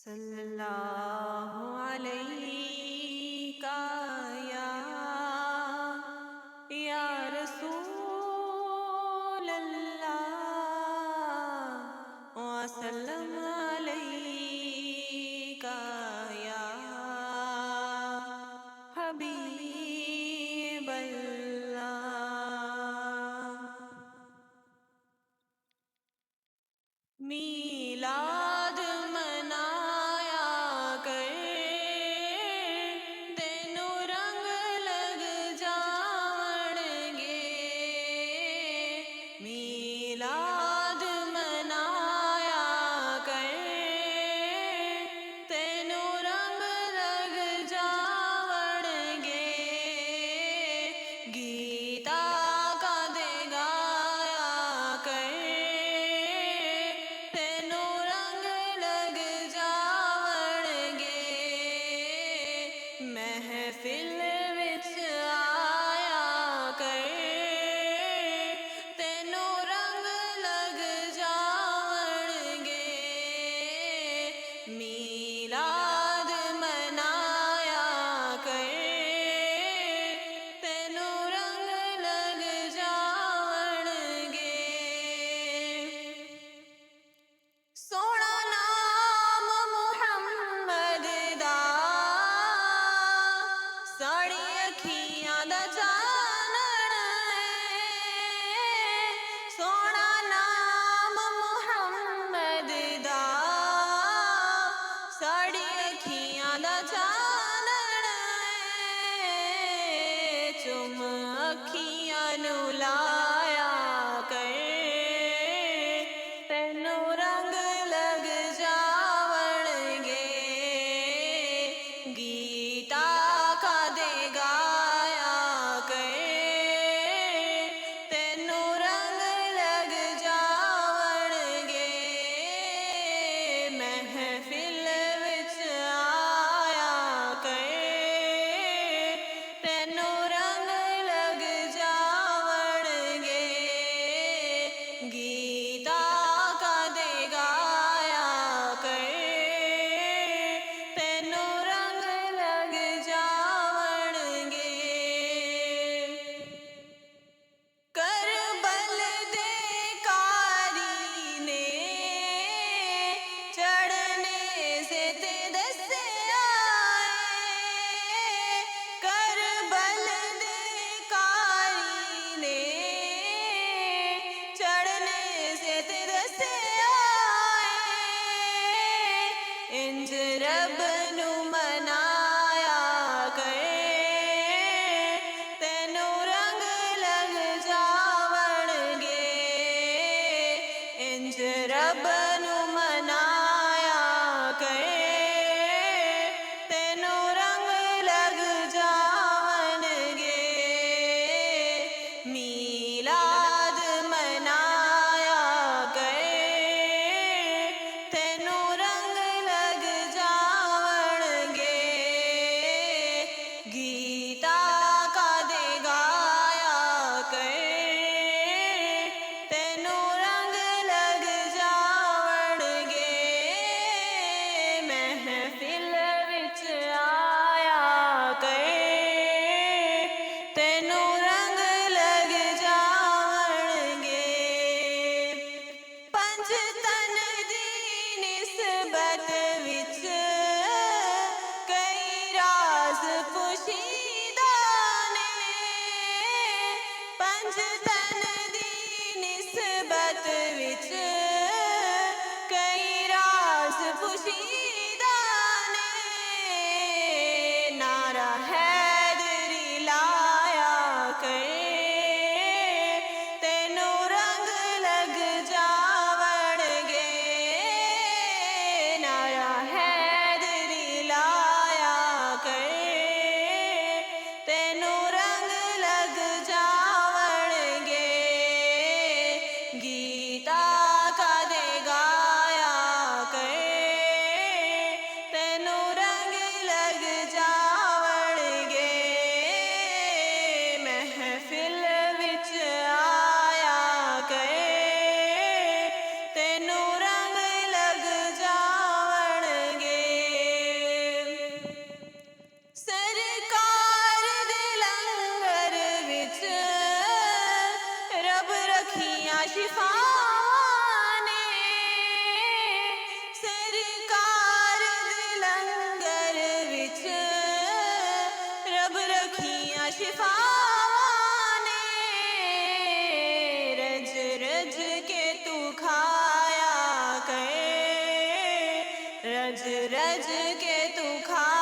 صلی اللہ علیہ یا رسول اللہ وسلم علیہ یا حبیب اللہ۔ میلاد منایا کر تینوں رنگ لگ جاون گے، میلاد منایا کر تینوں رنگ لگ جاون گے، گیتا کا دے گایا کر محفل وچ آیا کر تینوں رنگ لگ جاون گے، میلاد منایا کر تینوں رنگ لگ جاون گے۔ سونا نام محمد دا ساڑی اکھیاں دا چانن ہے، سونا نام محمد دا ساڑی اکھیاں دا چانن ہے، چم اکھیاں نو لایا کر تینوں رنگ لگ جاون گے، گیتا کا دے گایا کر تینوں رنگ لگ جاون گے، محفل وچ آیا کر تینوں رنگ لگ جاون گے، گیتا کا دے گایا کر تینوں رنگ لگ جاون گے۔ کربل دے کاری نے چڑھنے سے تے دسیا ہے، کربل دے کاری نے چڑھنے سے تے دسیا ہے، انج رب نو منایا کر تینوں رنگ لگ جاون گے، انج رب نو منایا کر تینوں رنگ لگ جاون گے، میلاد منایا کر تینوں رنگ لگ جاون گے، گیتا کا دے گایا کر تینوں رنگ لگ جاون گے، محفل وچ آیا کر تینوں رنگ لگ جاون گے، پنج تن دی نسبت وچ کئی راز پوشیدہ نے، پنج تن دی نسبت وچ کئی راز پوشیدہ نے، نعرہ حیدری لایا کر تینوں رنگ لگ جاون گے، نعرہ حیدری لایا کر تینوں رنگ لگ جاون گے، گیتا کا دے گایا کر رج رج کے تو کھا